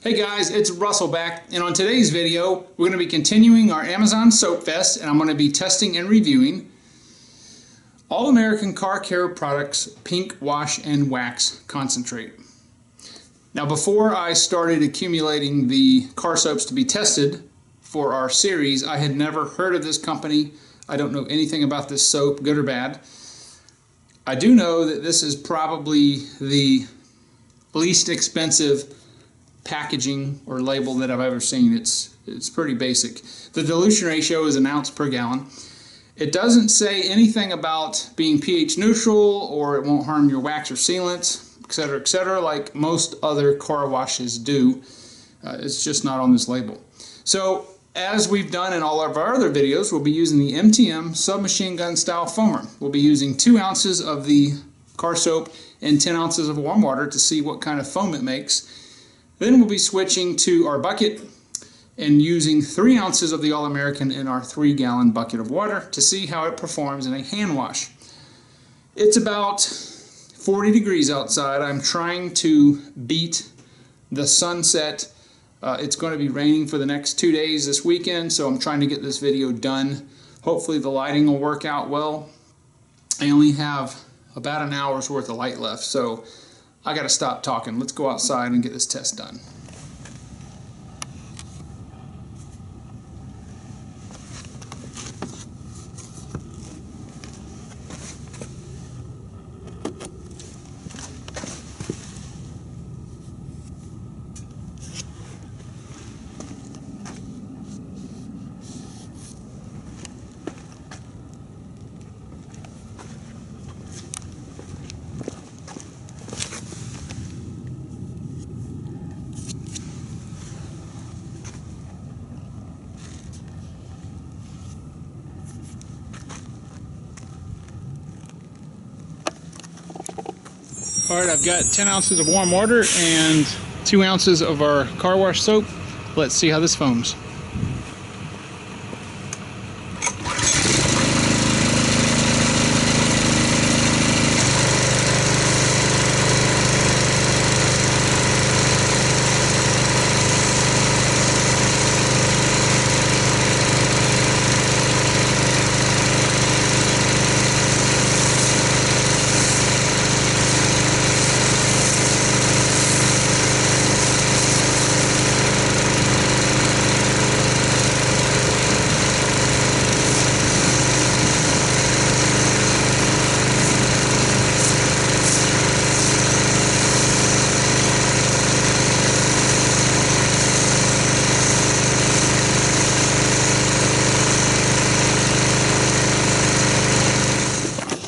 Hey guys, it's Russell back, and on today's video we're going to be continuing our Amazon Soap Fest, and I'm going to be testing and reviewing All American Car Care Products Pink Wash and Wax Concentrate. Now before I started accumulating the car soaps to be tested for our series, I had never heard of this company. I don't know anything about this soap, good or bad. I do know that this is probably the least expensive packaging or label that I've ever seen. It's pretty basic. The dilution ratio is an ounce per gallon. It doesn't say anything about being pH neutral or it won't harm your wax or sealants, etc., like most other car washes do. It's just not on this label. So as we've done in all of our other videos, we'll be using the MTM submachine gun style foamer. We'll be using 2 ounces of the car soap and 10 ounces of warm water to see what kind of foam it makes. Then we'll be switching to our bucket and using 3 ounces of the All American in our 3-gallon bucket of water to see how it performs in a hand wash. It's about 40 degrees outside. I'm trying to beat the sunset. It's going to be raining for the next 2 days this weekend, so I'm trying to get this video done. Hopefully the lighting will work out well. I only have about an hour's worth of light left, so I gotta stop talking. Let's go outside and get this test done. Alright, I've got 10 ounces of warm water and 2 ounces of our car wash soap. Let's see how this foams.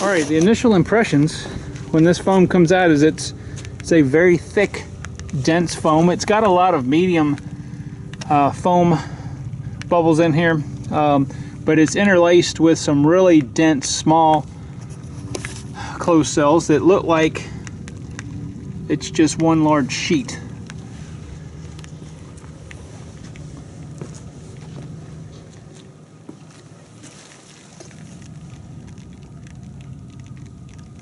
Alright, the initial impressions when this foam comes out is it's a very thick, dense foam. It's got a lot of medium foam bubbles in here, but it's interlaced with some really dense, small closed cells that look like it's just one large sheet.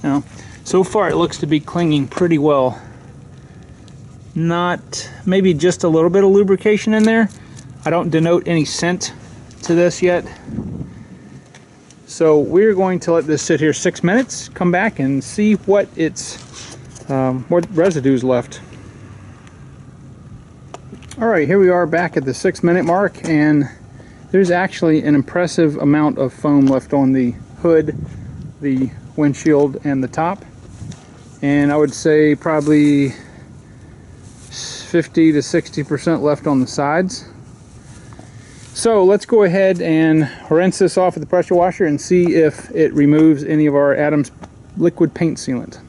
Now, so far it looks to be clinging pretty well. Maybe just a little bit of lubrication in there. I don't denote any scent to this yet. So we're going to let this sit here 6 minutes, come back and see what residue is left. Alright, here we are back at the 6-minute mark, and there's actually an impressive amount of foam left on the hood, the windshield, and the top, and I would say probably 50 to 60% left on the sides. So let's go ahead and rinse this off with the pressure washer and see if it removes any of our Adams liquid paint sealant.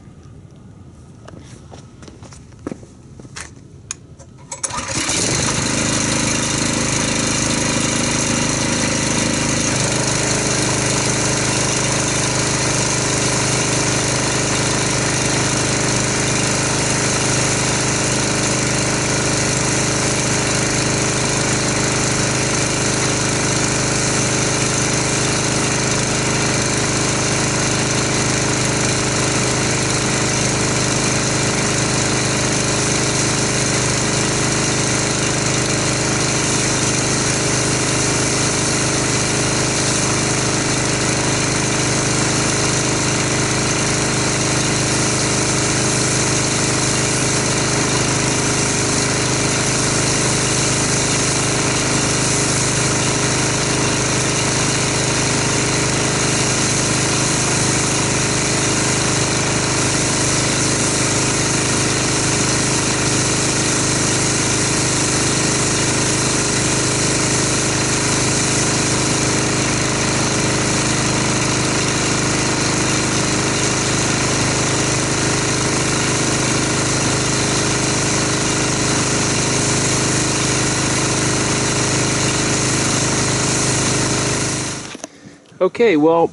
Okay, well,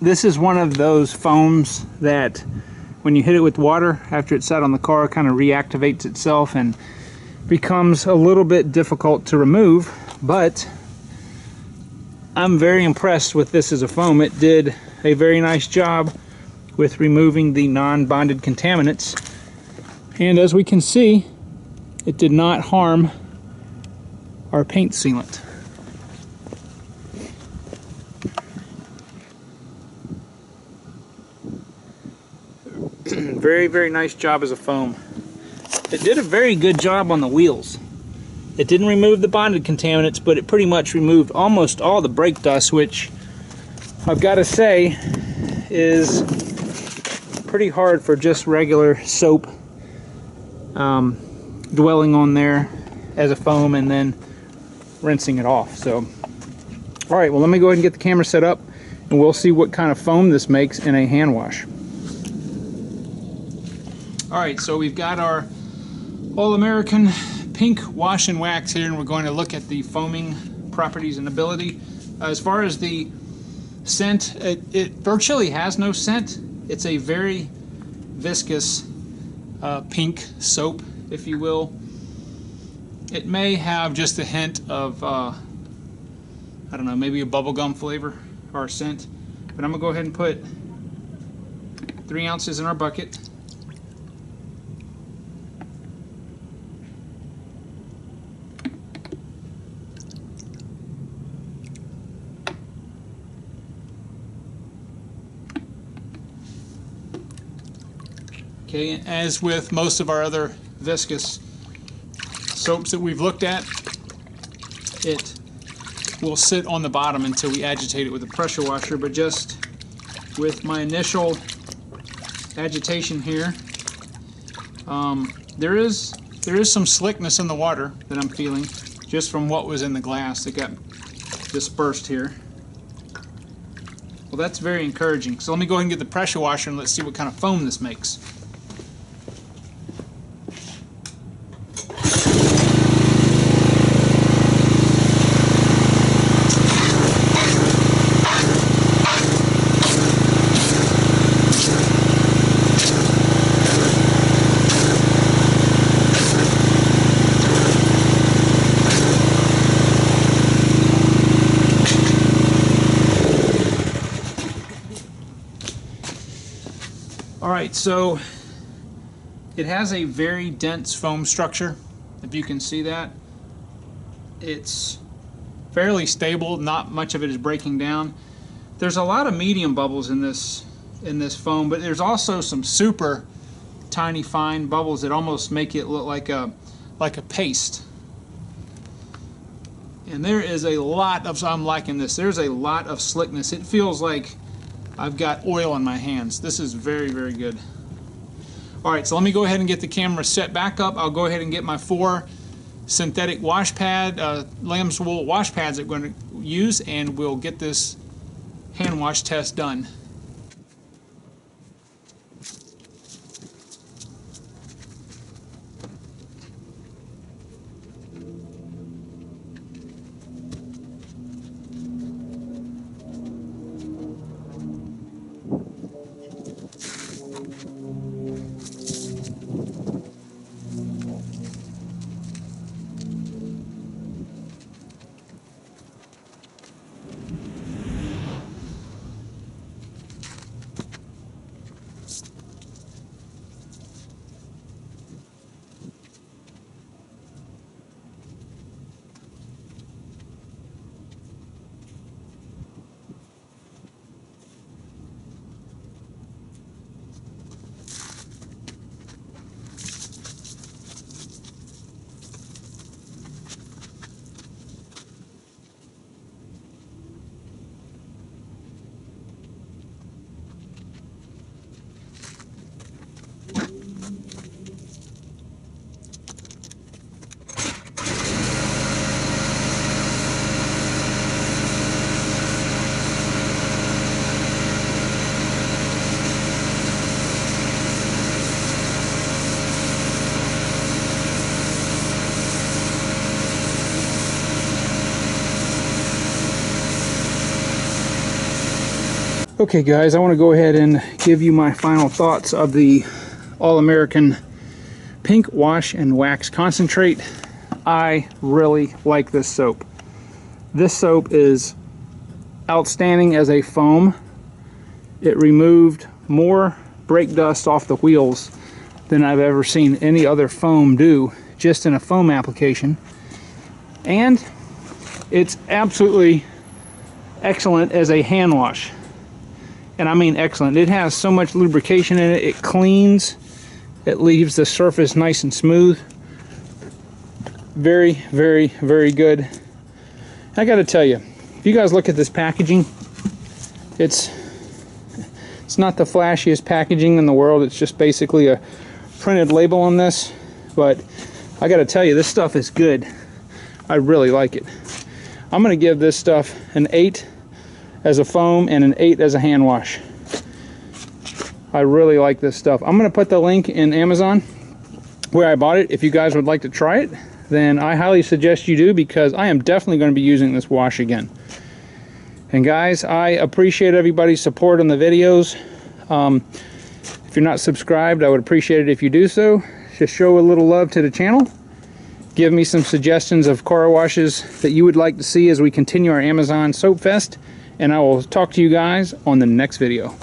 this is one of those foams that when you hit it with water after it's sat on the car, kind of reactivates itself and becomes a little bit difficult to remove, but I'm very impressed with this as a foam. It did a very nice job with removing the non-bonded contaminants, and as we can see, it did not harm our paint sealant. Very, very nice job as a foam. It did a very good job on the wheels. It didn't remove the bonded contaminants, but it pretty much removed almost all the brake dust, which I've got to say is pretty hard for just regular soap dwelling on there as a foam and then rinsing it off. So, all right, well, let me go ahead and get the camera set up and we'll see what kind of foam this makes in a hand wash. All right, so we've got our All-American Pink Wash and Wax here, and we're going to look at the foaming properties and ability. As far as the scent, it virtually has no scent. It's a very viscous pink soap, if you will. It may have just a hint of, I don't know, maybe a bubblegum flavor or scent. But I'm going to go ahead and put 3 ounces in our bucket. Okay, as with most of our other viscous soaps that we've looked at, it will sit on the bottom until we agitate it with a pressure washer, but just with my initial agitation here, there is some slickness in the water that I'm feeling just from what was in the glass that got dispersed here. Well, that's very encouraging. So let me go ahead and get the pressure washer and let's see what kind of foam this makes. Alright, so it has a very dense foam structure, if you can see that. It's fairly stable, not much of it is breaking down. There's a lot of medium bubbles in this foam, but there's also some super tiny fine bubbles that almost make it look like a paste. And there is a lot of, I'm liking this, there's a lot of slickness. It feels like I've got oil on my hands. This is very, very good. Alright, so let me go ahead and get the camera set back up. I'll go ahead and get my 4 synthetic wash pad, lamb's wool wash pads that we're going to use, and we'll get this hand wash test done. Okay guys, I want to go ahead and give you my final thoughts of the All-American Pink Wash and Wax Concentrate. I really like this soap. This soap is outstanding as a foam. It removed more brake dust off the wheels than I've ever seen any other foam do, just in a foam application. And it's absolutely excellent as a hand wash. And I mean excellent. It has so much lubrication in it. It cleans. It leaves the surface nice and smooth. Very, very, very good. I gotta tell you, if you guys look at this packaging, it's not the flashiest packaging in the world. It's just basically a printed label on this. But I gotta tell you, this stuff is good. I really like it. I'm gonna give this stuff an 8 as a foam and an 8 as a hand wash. I really like this stuff. I'm gonna put the link in Amazon where I bought it. If you guys would like to try it, then I highly suggest you do, because I am definitely going to be using this wash again. And guys, I appreciate everybody's support on the videos. If you're not subscribed, I would appreciate it if you do so. Just show a little love to the channel. Give me some suggestions of car washes that you would like to see as we continue our Amazon Soap Fest. And I will talk to you guys on the next video.